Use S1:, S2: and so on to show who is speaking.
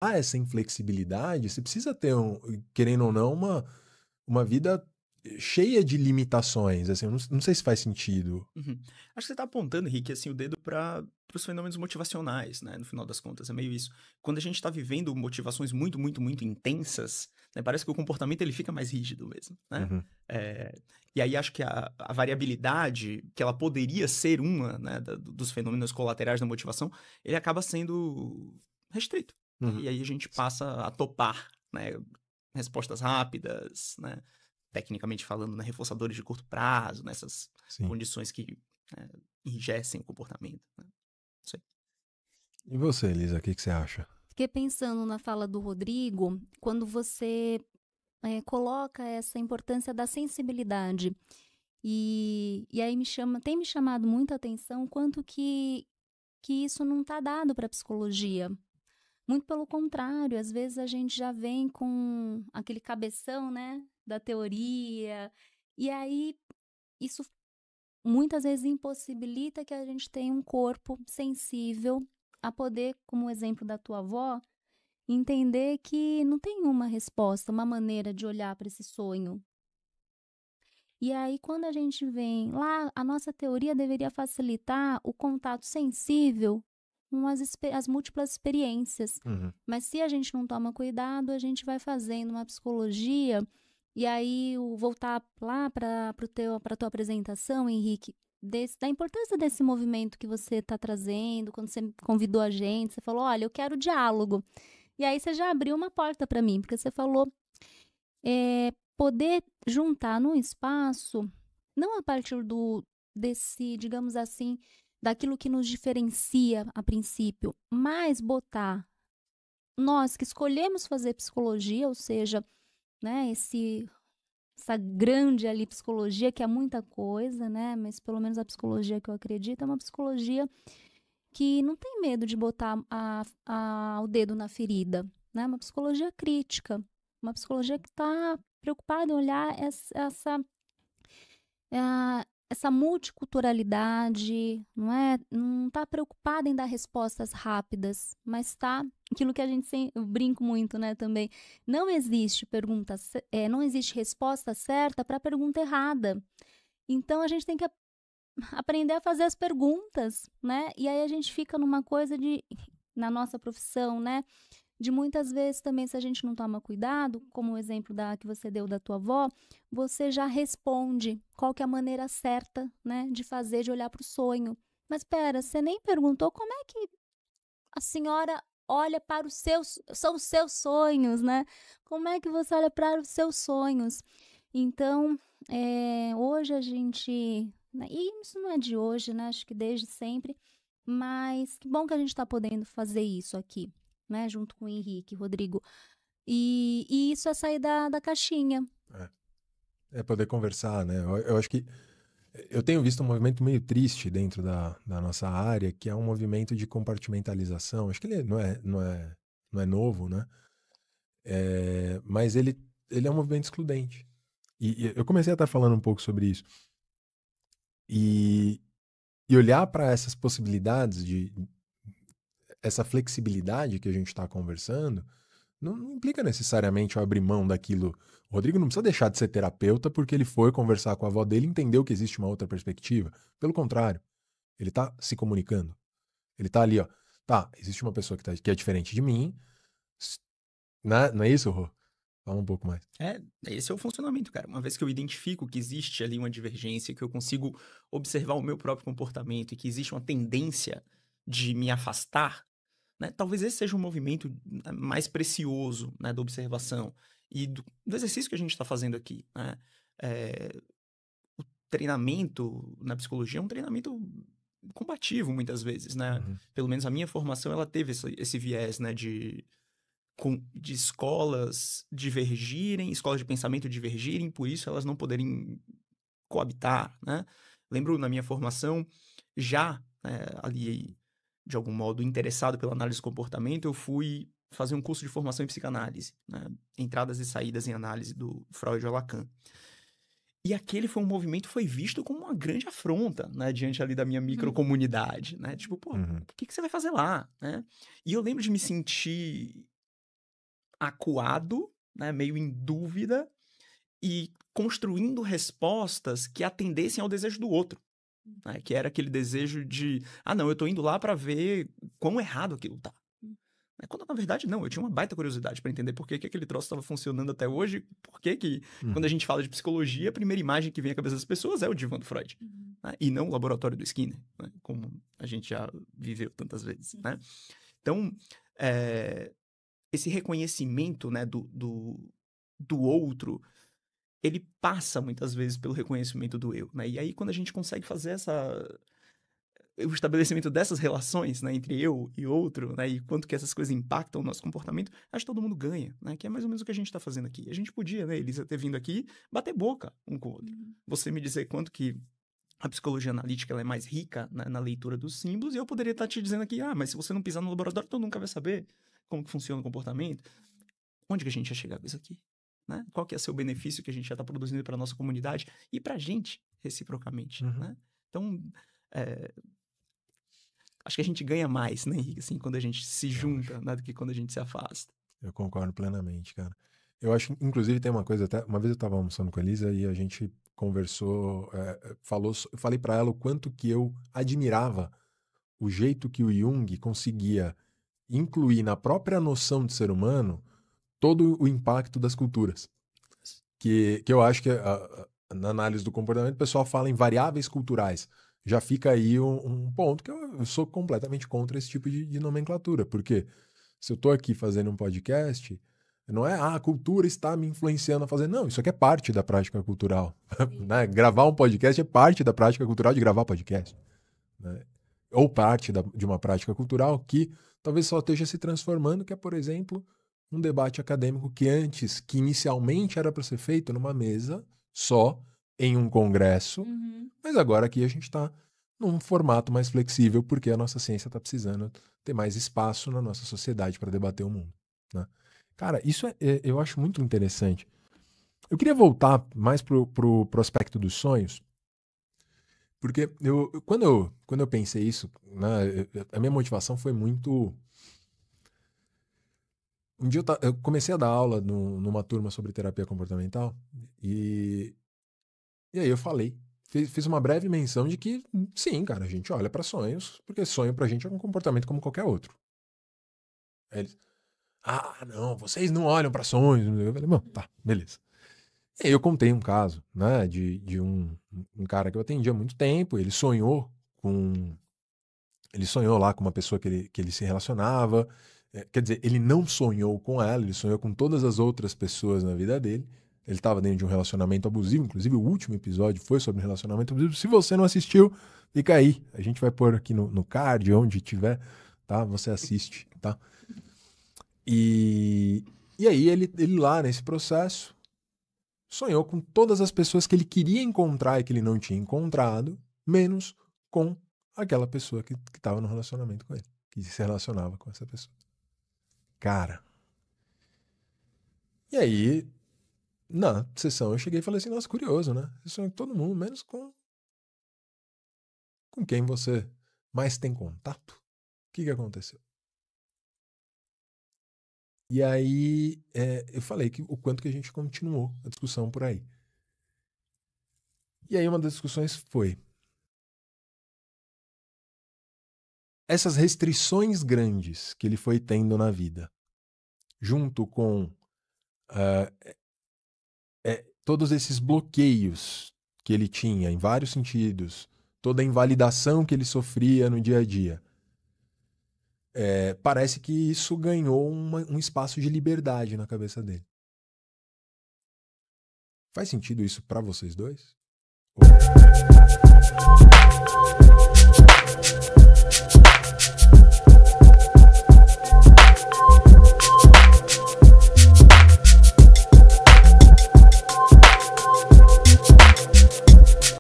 S1: há essa inflexibilidade, você precisa ter, querendo ou não, uma vida cheia de limitações. Assim, eu não sei se faz sentido.
S2: Uhum. Acho que você está apontando, Henrique, assim, o dedo para os fenômenos motivacionais, né? No final das contas, é meio isso. Quando a gente está vivendo motivações muito, muito, muito intensas, né? Parece que o comportamento ele fica mais rígido mesmo, né?
S1: Uhum,
S2: É, e aí acho que a variabilidade, que ela poderia ser uma, né, dos fenômenos colaterais da motivação, ele acaba sendo restrito, né?
S1: uhum.
S2: E aí a gente passa a topar, né? Respostas rápidas, né? Tecnicamente falando, né? Reforçadores de curto prazo, nessas
S1: Sim.
S2: condições que enrijecem o comportamento. Né? Isso aí.
S1: E você, Elisa, o que você acha?
S3: Fiquei pensando na fala do Rodrigo, quando você coloca essa importância da sensibilidade. E aí tem me chamado muita atenção quanto que isso não está dado para a psicologia. Muito pelo contrário, às vezes a gente já vem com aquele cabeção, né, da teoria, e aí isso muitas vezes impossibilita que a gente tenha um corpo sensível a poder, como o exemplo da tua avó, entender que não tem uma resposta, uma maneira de olhar para esse sonho. E aí, quando a gente vem lá, a nossa teoria deveria facilitar o contato sensível com as múltiplas experiências.
S1: Uhum.
S3: Mas se a gente não toma cuidado, a gente vai fazendo uma psicologia. E aí, voltar lá para a tua apresentação, Henrique, da importância desse movimento que você está trazendo, quando você convidou a gente, você falou: olha, eu quero diálogo. E aí, você já abriu uma porta para mim, porque você falou poder juntar num espaço, não a partir desse, digamos assim, daquilo que nos diferencia a princípio, mas botar nós que escolhemos fazer psicologia, ou seja, né, essa grande ali psicologia, que é muita coisa, né, mas pelo menos a psicologia que eu acredito é uma psicologia que não tem medo de botar o dedo na ferida, né, uma psicologia crítica, uma psicologia que está preocupada em olhar essa multiculturalidade, não é? Não está preocupada em dar respostas rápidas, mas está aquilo que a gente eu brinco muito, né, também. Não existe não existe resposta certa para a pergunta errada. Então a gente tem que aprender a fazer as perguntas, né? E aí a gente fica numa coisa na nossa profissão, né? De muitas vezes também, se a gente não toma cuidado, como o exemplo que você deu da tua avó, você já responde qual que é a maneira certa, né, de fazer, de olhar para o sonho. Mas espera, você nem perguntou como é que a senhora olha para são os seus sonhos, né? Como é que você olha para os seus sonhos? Então, hoje a gente, né, e isso não é de hoje, né? Acho que desde sempre, mas que bom que a gente está podendo fazer isso aqui, né? Junto com o Henrique, Rodrigo. E isso é sair da caixinha.
S1: É poder conversar, né? Eu acho que eu tenho visto um movimento meio triste dentro da nossa área, que é um movimento de compartimentalização. Acho que ele não é novo, né? Mas ele é um movimento excludente. E eu comecei a estar falando um pouco sobre isso. E olhar para essas possibilidades essa flexibilidade que a gente está conversando, não implica necessariamente eu abrir mão daquilo. O Rodrigo não precisa deixar de ser terapeuta porque ele foi conversar com a avó dele e entendeu que existe uma outra perspectiva. Pelo contrário, ele está se comunicando. Ele está ali, ó. Tá, existe uma pessoa que é diferente de mim. Não é isso, Rô? Fala um pouco mais.
S2: Esse é o funcionamento, cara. Uma vez que eu identifico que existe ali uma divergência, que eu consigo observar o meu próprio comportamento e que existe uma tendência de me afastar, né? Talvez esse seja um movimento mais precioso, né, da observação e do exercício que a gente está fazendo aqui, né? O treinamento na psicologia é um treinamento combativo, muitas vezes, né?
S1: Uhum.
S2: Pelo menos a minha formação, ela teve esse viés, né, de escolas divergirem, escolas de pensamento divergirem, por isso elas não poderem coabitar, né? Lembro na minha formação, já ali, de algum modo, interessado pela análise do comportamento, eu fui fazer um curso de formação em psicanálise, né? Entradas e saídas em análise do Freud e Lacan. E aquele foi um movimento que foi visto como uma grande afronta, né? Diante ali da minha microcomunidade, né? Tipo, pô, o
S1: Uhum.
S2: que você vai fazer lá, né? E eu lembro de me sentir acuado, né, meio em dúvida, e construindo respostas que atendessem ao desejo do outro. Né, que era aquele desejo de, não, eu tô indo lá para ver quão errado aquilo tá. Quando, na verdade, não, eu tinha uma baita curiosidade para entender por que aquele troço estava funcionando até hoje, por que quando a gente fala de psicologia, a primeira imagem que vem à cabeça das pessoas é o divã do Freud, né? E não o laboratório do Skinner, né? Como a gente já viveu tantas vezes, né? Então, esse reconhecimento, né, do outro, ele passa muitas vezes pelo reconhecimento do eu, né? E aí, quando a gente consegue fazer o estabelecimento dessas relações, né, entre eu e outro, né, e quanto que essas coisas impactam o nosso comportamento, acho que todo mundo ganha, né, que é mais ou menos o que a gente está fazendo aqui. A gente podia, né, Elisa, ter vindo aqui, bater boca um com o outro. Você me dizer quanto que a psicologia analítica ela é mais rica, né, na leitura dos símbolos, e eu poderia estar te dizendo aqui, mas se você não pisar no laboratório, tu nunca vai saber como que funciona o comportamento. Onde que a gente ia chegar com isso aqui? Né? Qual que é o seu benefício que a gente já está produzindo para a nossa comunidade e para a gente, reciprocamente, né? Então, acho que a gente ganha mais, né, Henrique, assim, quando a gente se junta, né, do que quando a gente se afasta.
S1: Eu concordo plenamente, cara. Eu acho, inclusive, tem uma coisa, até uma vez eu estava almoçando com a Elisa e a gente conversou, eu falei para ela o quanto que eu admirava o jeito que o Jung conseguia incluir na própria noção de ser humano todo o impacto das culturas. Que eu acho que na análise do comportamento o pessoal fala em variáveis culturais. Já fica aí um ponto que eu sou completamente contra esse tipo de nomenclatura, porque se eu estou aqui fazendo um podcast, não é a cultura está me influenciando a fazer, não, isso aqui é parte da prática cultural. Né? Gravar um podcast é parte da prática cultural de gravar podcast. Né? Ou parte de uma prática cultural que talvez só esteja se transformando, que é, por exemplo, um debate acadêmico que inicialmente era para ser feito numa mesa só, em um congresso, mas agora aqui a gente está num formato mais flexível, porque a nossa ciência está precisando ter mais espaço na nossa sociedade para debater o mundo. Né? Cara, isso eu acho muito interessante. Eu queria voltar mais pro aspecto dos sonhos, porque quando eu pensei isso, né, a minha motivação foi muito... Um dia eu comecei a dar aula numa turma sobre terapia comportamental e aí eu falei, fiz uma breve menção de que, sim, cara, a gente olha para sonhos, porque sonho pra gente é um comportamento como qualquer outro. Aí eles, não, vocês não olham para sonhos. Eu falei, não, tá, beleza. E aí eu contei um caso, né, de um cara que eu atendi há muito tempo, ele sonhou lá com uma pessoa que ele se relacionava, quer dizer, ele não sonhou com ela, ele sonhou com todas as outras pessoas na vida dele. Ele estava dentro de um relacionamento abusivo, inclusive o último episódio foi sobre relacionamento abusivo. Se você não assistiu, fica aí. A gente vai pôr aqui no card, onde tiver, tá? Você assiste, tá? E aí ele lá nesse processo sonhou com todas as pessoas que ele queria encontrar e que ele não tinha encontrado, menos com aquela pessoa que estava no relacionamento com ele, que se relacionava com essa pessoa. Cara. E aí... Na sessão eu cheguei e falei assim, nossa, curioso, né? Eu sonho com todo mundo, menos com quem você mais tem contato. O que aconteceu? E aí eu falei o quanto que a gente continuou a discussão por aí. E aí uma das discussões foi essas restrições grandes que ele foi tendo na vida, junto com todos esses bloqueios que ele tinha, em vários sentidos, toda a invalidação que ele sofria no dia a dia, parece que isso ganhou um espaço de liberdade na cabeça dele. Faz sentido isso para vocês dois? Ou...